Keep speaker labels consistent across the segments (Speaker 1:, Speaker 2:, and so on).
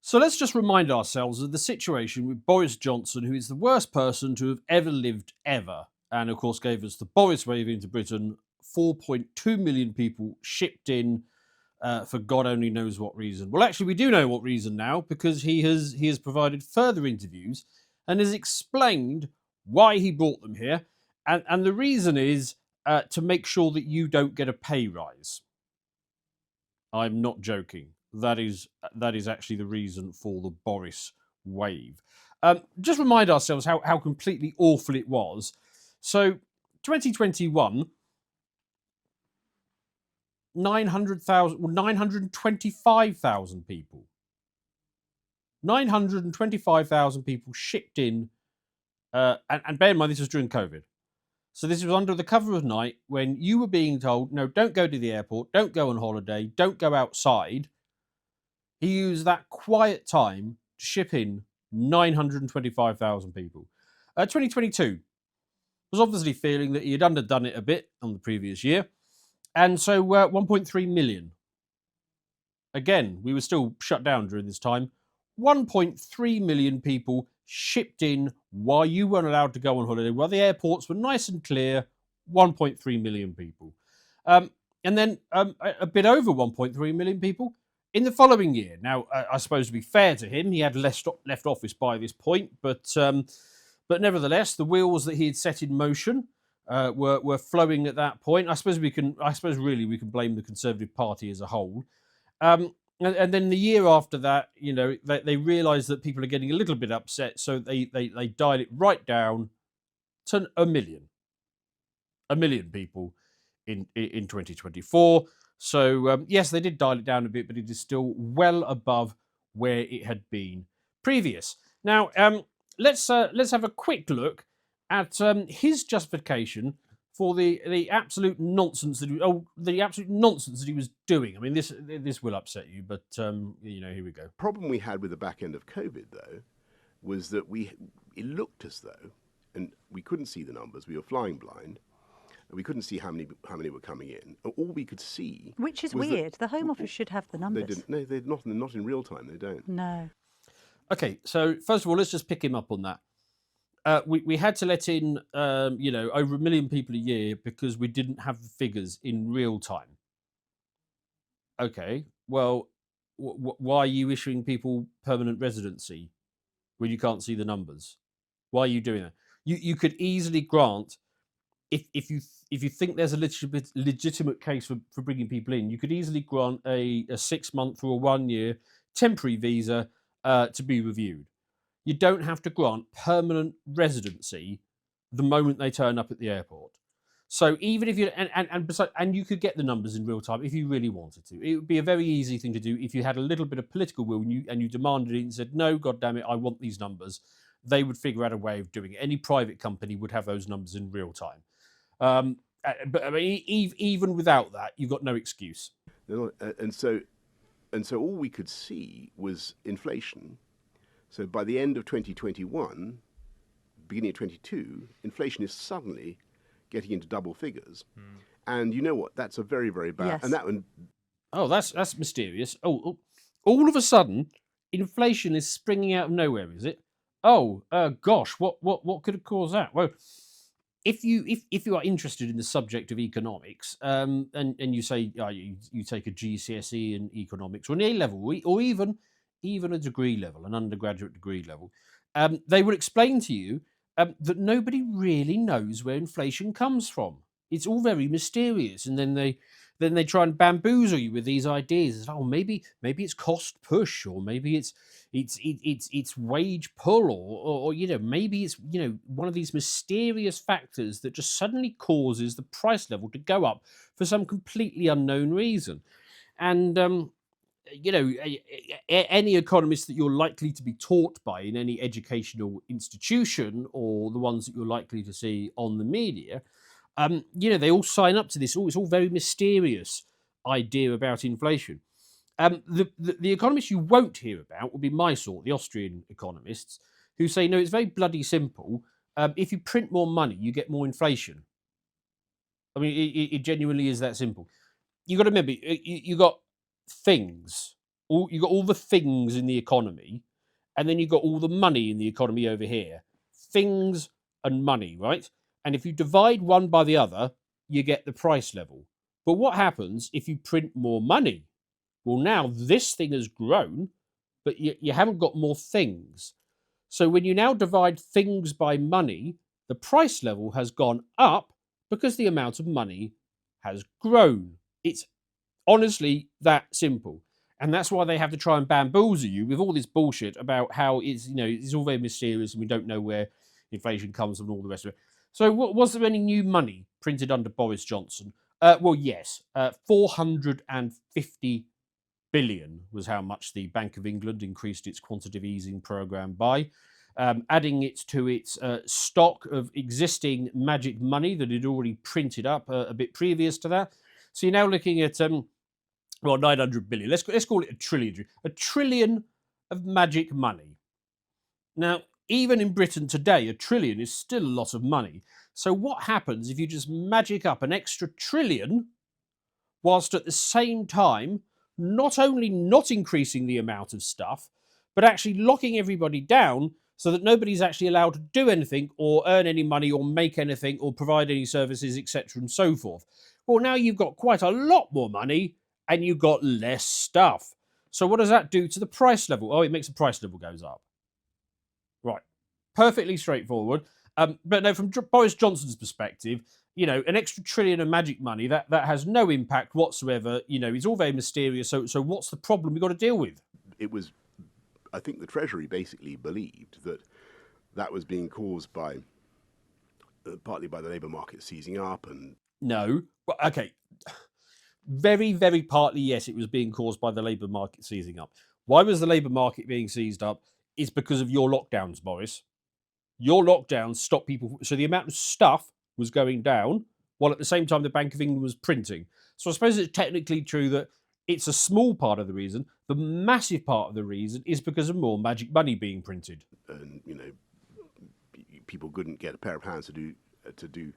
Speaker 1: So let's just remind ourselves of the situation with Boris Johnson, who is the worst person to have ever lived ever. And of course, gave us the Boris wave into Britain. 4.2 million people shipped in for God only knows what reason. Well, actually, we do know what reason now because he has provided further interviews and has explained why he brought them here. And the reason is to make sure that you don't get a pay rise. I'm not joking. That is actually the reason for the Boris wave. Just remind ourselves how completely awful it was. So, 2021, 925,000 people. 925,000 people shipped in, and bear in mind this was during COVID. So this was under the cover of night when you were being told, no, don't go to the airport, don't go on holiday, don't go outside. He used that quiet time to ship in 925,000 people. 2022 was obviously feeling that he had underdone it a bit on the previous year. And so 1.3 million. Again, we were still shut down during this time. 1.3 million people shipped in while you weren't allowed to go on holiday, while the airports were nice and clear. 1.3 million people. And then a bit over 1.3 million people in the following year. Now, I suppose to be fair to him, he had left office by this point, but nevertheless, the wheels that he had set in motion were flowing at that point. I suppose really we can blame the Conservative Party as a whole. And then the year after that, they realised that people are getting a little bit upset, so they dialed it right down to a million people in 2024. So yes, they did dial it down a bit, but it is still well above where it had been previous. Now, let's have a quick look at his justification for the absolute nonsense that he was doing. I mean, this will upset you, but here we go.
Speaker 2: Problem we had with the back end of COVID, though, was that it looked as though, and we couldn't see the numbers. We were flying blind. We couldn't see how many were coming in. All we could see,
Speaker 3: which is weird. The Home Office should have the numbers.
Speaker 2: They didn't. No, they're not in real time. They don't.
Speaker 3: No.
Speaker 1: Okay, so first of all, let's just pick him up on that. We had to let in, over 1 million people a year because we didn't have the figures in real time. Okay, well, why are you issuing people permanent residency when you can't see the numbers? Why are you doing that? You could easily grant, if you think there's a legitimate case for bringing people in, you could easily grant a 6-month or a 1-year temporary visa to be reviewed. You don't have to grant permanent residency the moment they turn up at the airport. So even if you and you could get the numbers in real time if you really wanted to. It would be a very easy thing to do if you had a little bit of political will and you demanded it and said, no, God damn it, I want these numbers. They would figure out a way of doing it. Any private company would have those numbers in real time. But I mean, even without that, you've got no excuse.
Speaker 2: And so all we could see was inflation. So by the end of 2021, beginning of 22, inflation is suddenly getting into double figures. And you know what? That's a very, very bad.
Speaker 3: Yes.
Speaker 2: And that one.
Speaker 1: Oh, that's mysterious. Oh, all of a sudden, inflation is springing out of nowhere, is it? Oh, gosh, what could have caused that? Well, if you are interested in the subject of economics, and you say you take a GCSE in economics or an A level, or even a degree level, an undergraduate degree level, they will explain to you that nobody really knows where inflation comes from. It's all very mysterious, and then they try and bamboozle you with these ideas. It's, oh, maybe it's cost push, or maybe it's wage pull, or maybe it's one of these mysterious factors that just suddenly causes the price level to go up for some completely unknown reason. And any economist that you're likely to be taught by in any educational institution, or the ones that you're likely to see on the media, they all sign up to this. It's all very mysterious idea about inflation. The economists you won't hear about will be my sort, the Austrian economists, who say, no, it's very bloody simple. If you print more money, you get more inflation. I mean, it genuinely is that simple. You've got to remember, you got things, You got all the things in the economy, and then you got all the money in the economy over here. Things and money, right? And if you divide one by the other, you get the price level. But what happens if you print more money? Well, now this thing has grown, but you haven't got more things. So when you now divide things by money, the price level has gone up because the amount of money has grown. It's honestly that simple. And that's why they have to try and bamboozle you with all this bullshit about how it's all very mysterious and we don't know where inflation comes from and all the rest of it. So was there any new money printed under Boris Johnson? Well, yes. 450 billion was how much the Bank of England increased its quantitative easing program by, adding it to its stock of existing magic money that had already printed up a bit previous to that. So you're now looking at 900 billion. Let's call it a trillion. A trillion of magic money. Now, even in Britain today, a trillion is still a lot of money. So what happens if you just magic up an extra trillion, whilst at the same time not only not increasing the amount of stuff, but actually locking everybody down so that nobody's actually allowed to do anything or earn any money or make anything or provide any services, etc. and so forth? Well, now you've got quite a lot more money and you've got less stuff. So what does that do to the price level? Oh, it makes the price level goes up. Right. Perfectly straightforward. But no, from Boris Johnson's perspective, an extra trillion of magic money, that has no impact whatsoever. It's all very mysterious. So what's the problem we've got to deal with?
Speaker 2: It was, I think the Treasury basically believed that was being caused by, partly by the labour market seizing up and...
Speaker 1: No. Well, okay. Very, very partly, yes, it was being caused by the labour market seizing up. Why was the labour market being seized up? It's because of your lockdowns, Boris. Your lockdowns stopped people. So the amount of stuff was going down, while at the same time the Bank of England was printing. So I suppose it's technically true that it's a small part of the reason. The massive part of the reason is because of more magic money being printed.
Speaker 2: And, people couldn't get a pair of hands to do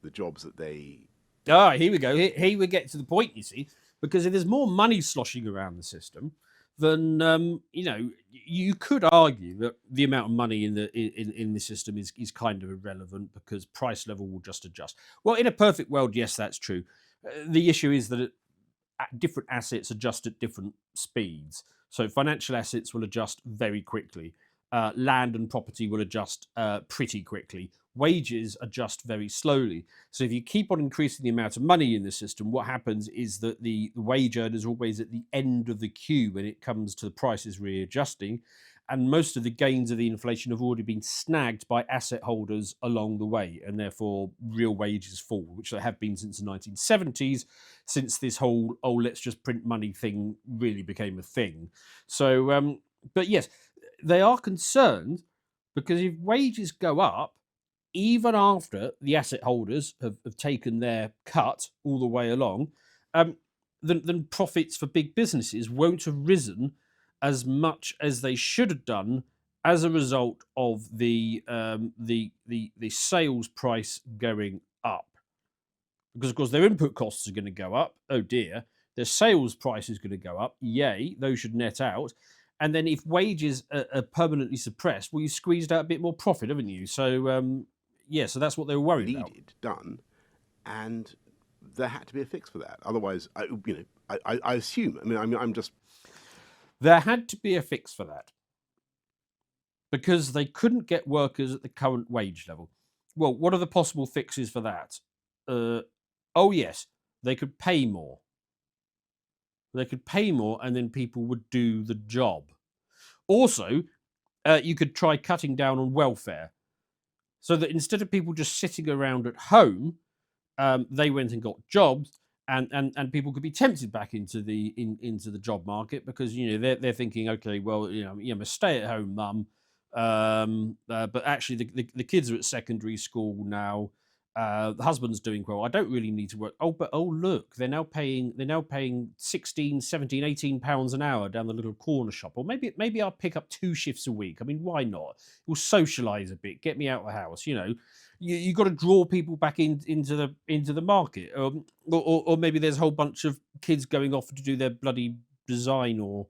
Speaker 2: the jobs that they...
Speaker 1: Here we go. Here we get to the point, you see, because if there's more money sloshing around the system, then you could argue that the amount of money in the system is kind of irrelevant because price level will just adjust. Well, in a perfect world, yes, that's true. The issue is that different assets adjust at different speeds. So financial assets will adjust very quickly. Land and property will adjust pretty quickly. Wages adjust very slowly. So if you keep on increasing the amount of money in the system, what happens is that the wage earner is always at the end of the queue when it comes to the prices readjusting. And most of the gains of the inflation have already been snagged by asset holders along the way. And therefore, real wages fall, which they have been since the 1970s, since this whole, let's just print money thing really became a thing. So, but yes, they are concerned because if wages go up, even after the asset holders have taken their cut all the way along, then profits for big businesses won't have risen as much as they should have done as a result of the sales price going up. Because, of course, their input costs are going to go up. Oh, dear. Their sales price is going to go up. Yay. Those should net out. And then if wages are permanently suppressed, well, you squeezed out a bit more profit, haven't you? So, so that's what they were worried about.
Speaker 2: Done, and there had to be a fix for that. Otherwise, I assume. I'm just...
Speaker 1: There had to be a fix for that because they couldn't get workers at the current wage level. Well, what are the possible fixes for that? Yes, they could pay more. They could pay more and then people would do the job. Also, you could try cutting down on welfare so that instead of people just sitting around at home, they went and got jobs and people could be tempted back into the job market because, they're thinking, okay, well, I'm a stay-at-home mum, but actually the kids are at secondary school now. The husband's doing well. I don't really need to work. But look, they're now paying 16, 17, 18 pounds an hour down the little corner shop. Or maybe I'll pick up 2 shifts a week. I mean, why not? We'll socialise a bit, get me out of the house. You got to draw people back into the market. Or maybe there's a whole bunch of kids going off to do their bloody design or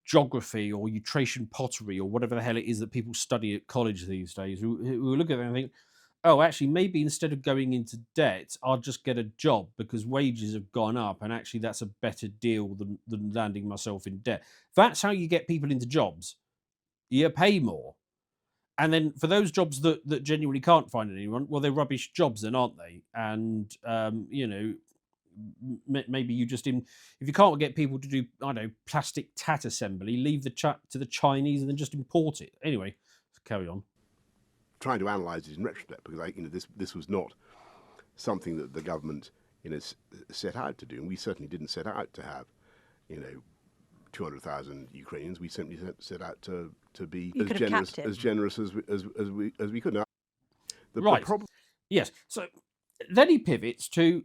Speaker 1: geography or Eutracian pottery or whatever the hell it is that people study at college these days, who look at that and think, oh, actually, maybe instead of going into debt, I'll just get a job because wages have gone up, and actually that's a better deal than landing myself in debt. That's how you get people into jobs. You pay more. And then for those jobs that genuinely can't find anyone, well, they're rubbish jobs then, aren't they? And, maybe you just, if you can't get people to do, I don't know, plastic tat assembly, leave the chat to the Chinese and then just import it. Anyway, carry on.
Speaker 2: Trying to analyse it in retrospect, because this was not something that the government set out to do, and we certainly didn't set out to have 200,000 Ukrainians. We simply set out to be as generous as we could. Now,
Speaker 1: right.
Speaker 2: The problem.
Speaker 1: Yes. So then he pivots to,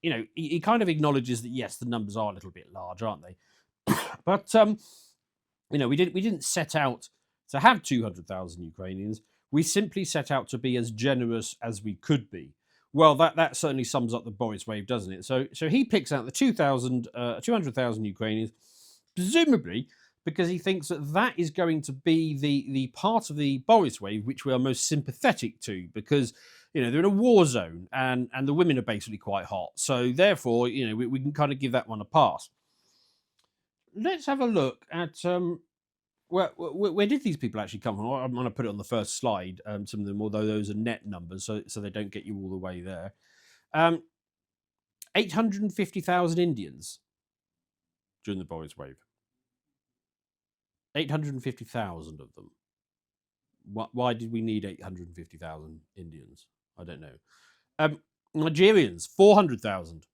Speaker 1: he kind of acknowledges that yes, the numbers are a little bit large, aren't they? But we didn't set out to have 200,000 Ukrainians. We simply set out to be as generous as we could be. Well, that certainly sums up the Boris wave, doesn't it? So he picks out the 200,000 Ukrainians, presumably because he thinks that is going to be the part of the Boris wave which we are most sympathetic to, because they're in a war zone and the women are basically quite hot. So therefore, we can kind of give that one a pass. Let's have a look at where did these people actually come from? I'm going to put it on the first slide, some of them, although those are net numbers, so they don't get you all the way there. 850,000 Indians during the Boris wave. 850,000 of them. Why did we need 850,000 Indians? I don't know. Nigerians, 400,000.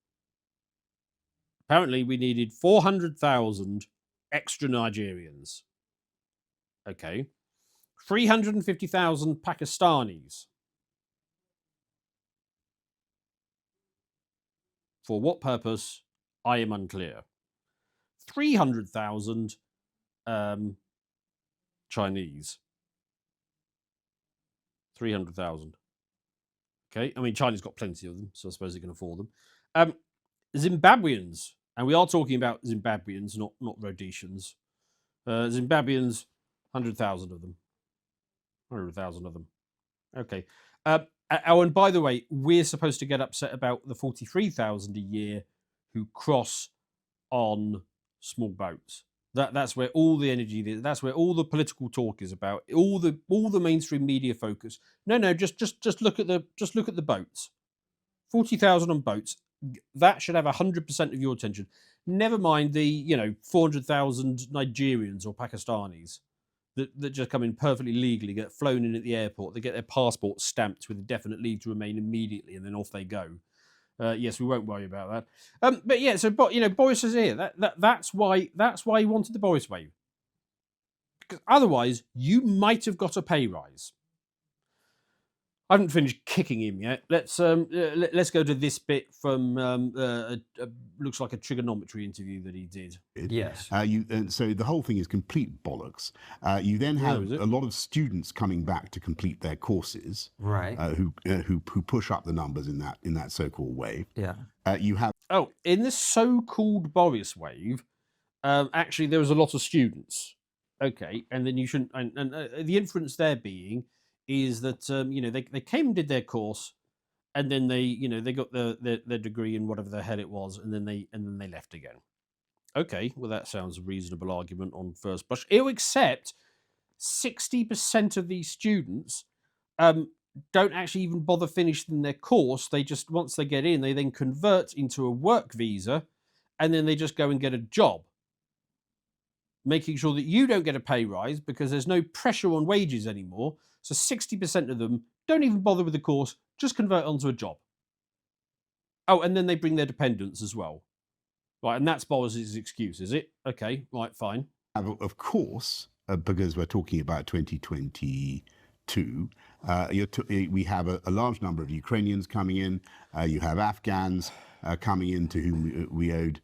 Speaker 1: Apparently we needed 400,000 extra Nigerians. Okay. 350,000 Pakistanis. For what purpose? I am unclear. 300,000 Chinese. 300,000. Okay. I mean, China's got plenty of them, so I suppose they can afford them. Zimbabweans. And we are talking about Zimbabweans, not Rhodesians. Zimbabweans, 100,000 of them. 100,000 of them. Okay. And by the way, we're supposed to get upset about the 43,000 a year who cross on small boats. That's where all the energy is. That's where all the political talk is about. All the mainstream media focus. No, just look at the boats. 40,000 on boats. That should have 100% of your attention. Never mind the 400,000 Nigerians or Pakistanis that just come in perfectly legally, get flown in at the airport, they get their passports stamped with a definite leave to remain immediately, and then off they go. Yes, we won't worry about that. But yeah, so Boris is here. That's why he wanted the Boris wave. Because otherwise, you might have got a pay rise. I haven't finished kicking him yet. Let's go to this bit from looks like a trigonometry interview that he did.
Speaker 4: Yes.
Speaker 2: So the whole thing is complete bollocks. You then have a lot of students coming back to complete their courses,
Speaker 4: right?
Speaker 2: Who push up the numbers in that so-called wave.
Speaker 4: Yeah.
Speaker 2: You have
Speaker 1: in this so-called Boris wave, actually there was a lot of students. Okay, and then you shouldn't. And the inference there being is that they came and did their course, and then they got their degree in whatever the hell it was, and then they left again. Okay, well that sounds a reasonable argument on first blush. Except 60% of these students don't actually even bother finishing their course. They just, once they get in, they then convert into a work visa, and then they just go and get a job, making sure that you don't get a pay rise because there's no pressure on wages anymore. So 60% of them don't even bother with the course, just convert onto a job. Oh, and then they bring their dependents as well. Right, and that's Boris's excuse, is it? Okay, right, fine.
Speaker 2: Of course, because we're talking about 2022, we have a large number of Ukrainians coming in. You have Afghans coming in to whom we owed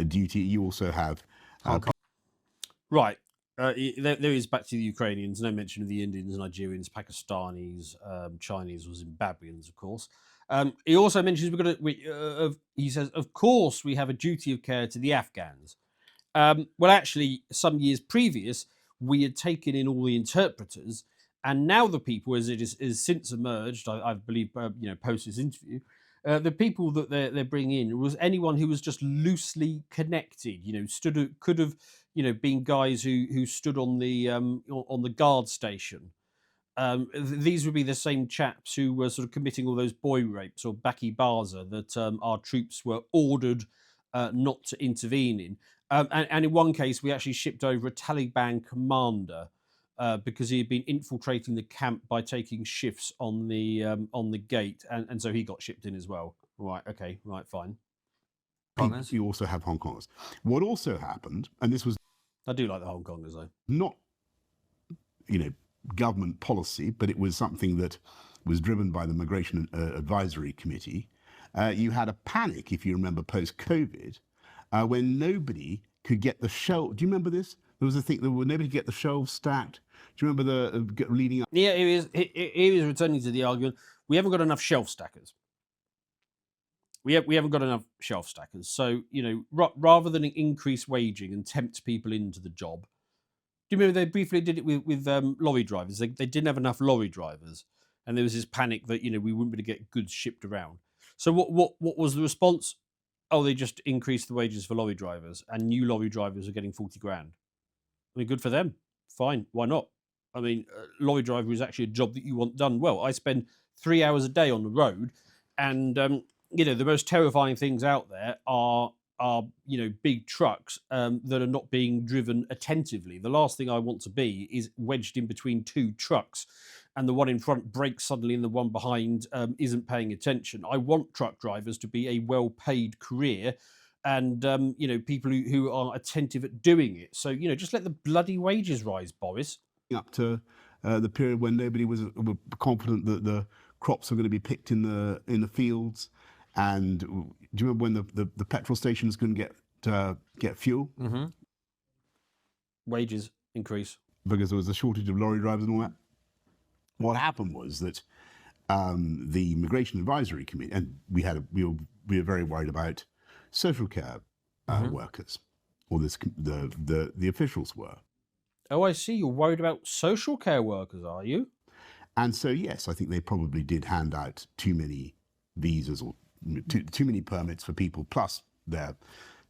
Speaker 2: duty. You also have...
Speaker 1: Right. There is, back to the Ukrainians, no mention of the Indians, Nigerians, Pakistanis, Chinese, or Zimbabweans, of course. He also mentions he says, of course, we have a duty of care to the Afghans. Well, actually, some years previous, we had taken in all the interpreters, and now the people, as it is since emerged, I believe, post this interview, the people that they're bringing in was anyone who was just loosely connected. Could have, been guys who stood on the guard station. These would be the same chaps who were sort of committing all those boy rapes or Baki Baza that our troops were ordered not to intervene in. And in one case, we actually shipped over a Taliban commander because he had been infiltrating the camp by taking shifts on the gate, and so he got shipped in as well. Right, okay, right, fine.
Speaker 4: You also have Hong Kongers. What also happened, and this was
Speaker 1: I do like the Hong Kongers, though.
Speaker 4: not, government policy, but it was something that was driven by the Migration Advisory Committee. You had a panic, if you remember, post-COVID, when nobody could get the shelf. Do you remember this? There was a thing that nobody could get the shelves stacked. Do you remember the leading up?
Speaker 1: Yeah, he was returning to the argument. We haven't got enough shelf stackers. We haven't got enough shelf stackers. So, rather than increase waging and tempt people into the job, do you remember they briefly did it with lorry drivers? They didn't have enough lorry drivers, and there was this panic that we wouldn't be able to get goods shipped around. So what was the response? Oh, they just increased the wages for lorry drivers, and new lorry drivers are getting 40 grand. I mean, good for them. Fine, why not? I mean, lorry driver is actually a job that you want done well. I spend 3 hours a day on the road, and the most terrifying things out there are big trucks that are not being driven attentively. The last thing I want to be is wedged in between two trucks, and the one in front brakes suddenly and the one behind isn't paying attention. I want truck drivers to be a well-paid career, and people who are attentive at doing it. So just let the bloody wages rise, Boris.
Speaker 4: Up to the period when nobody was confident that the crops were going to be picked in the fields. And do you remember when the petrol stations couldn't get fuel?
Speaker 1: Mm-hmm. Wages increase
Speaker 4: because there was a shortage of lorry drivers and all that. What happened was that the Migration Advisory Committee, and we were very worried about social care workers, or the officials were.
Speaker 1: Oh, I see. You're worried about social care workers, are you?
Speaker 4: And so, yes, I think they probably did hand out too many visas or too many permits for people, plus their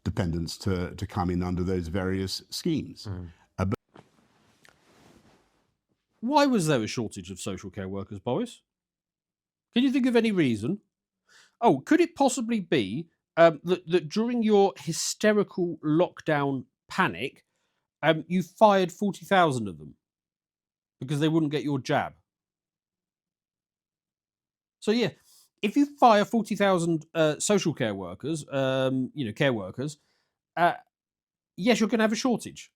Speaker 4: dependents, to come in under those various schemes.
Speaker 1: Why was there a shortage of social care workers, Boris? Can you think of any reason? Oh, could it possibly be that during your hysterical lockdown panic, you fired 40,000 of them because they wouldn't get your jab? So, yeah. If you fire 40,000 social care workers, care workers, yes, you're going to have a shortage.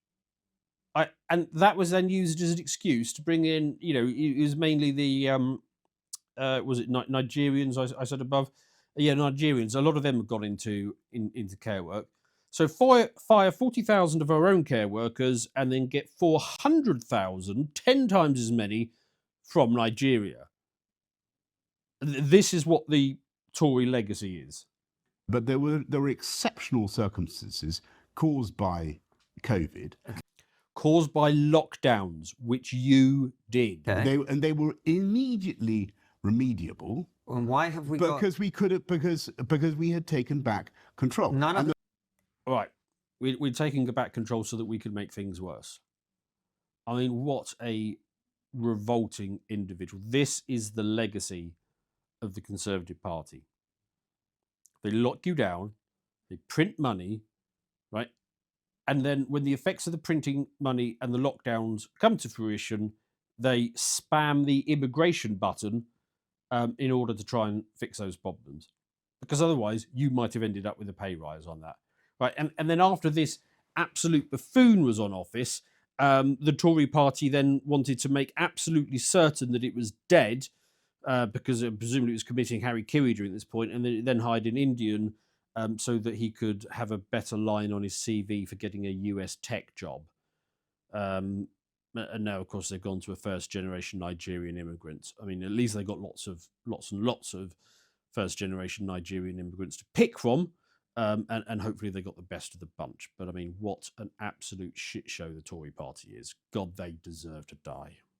Speaker 1: And that was then used as an excuse to bring in, it was mainly the, was it Nigerians I said above? Yeah, Nigerians. A lot of them have gone into care work. So fire 40,000 of our own care workers and then get 400,000, 10 times as many from Nigeria. This is what the Tory legacy is.
Speaker 4: But there were exceptional circumstances caused by COVID.
Speaker 1: Caused by lockdowns, which you did.
Speaker 4: Okay. They were immediately remediable.
Speaker 5: And why have we
Speaker 4: because we had taken back control.
Speaker 1: Right. We're taking back control so that we could make things worse. I mean, what a revolting individual. This is the legacy of the Conservative Party. They lock you down, they print money, right? And then when the effects of the printing money and the lockdowns come to fruition, they spam the immigration button in order to try and fix those problems. Because otherwise, you might have ended up with a pay rise on that. Right? And then after this absolute buffoon was on office, the Tory party then wanted to make absolutely certain that it was dead, because presumably it was committing harry-kiri during this point, and then hired an Indian so that he could have a better line on his CV for getting a US tech job. And now, of course, they've gone to a first-generation Nigerian immigrant. I mean, at least they got lots and lots of first-generation Nigerian immigrants to pick from. and hopefully they got the best of the bunch. But I mean, what an absolute shit show the Tory party is. God, they deserve to die.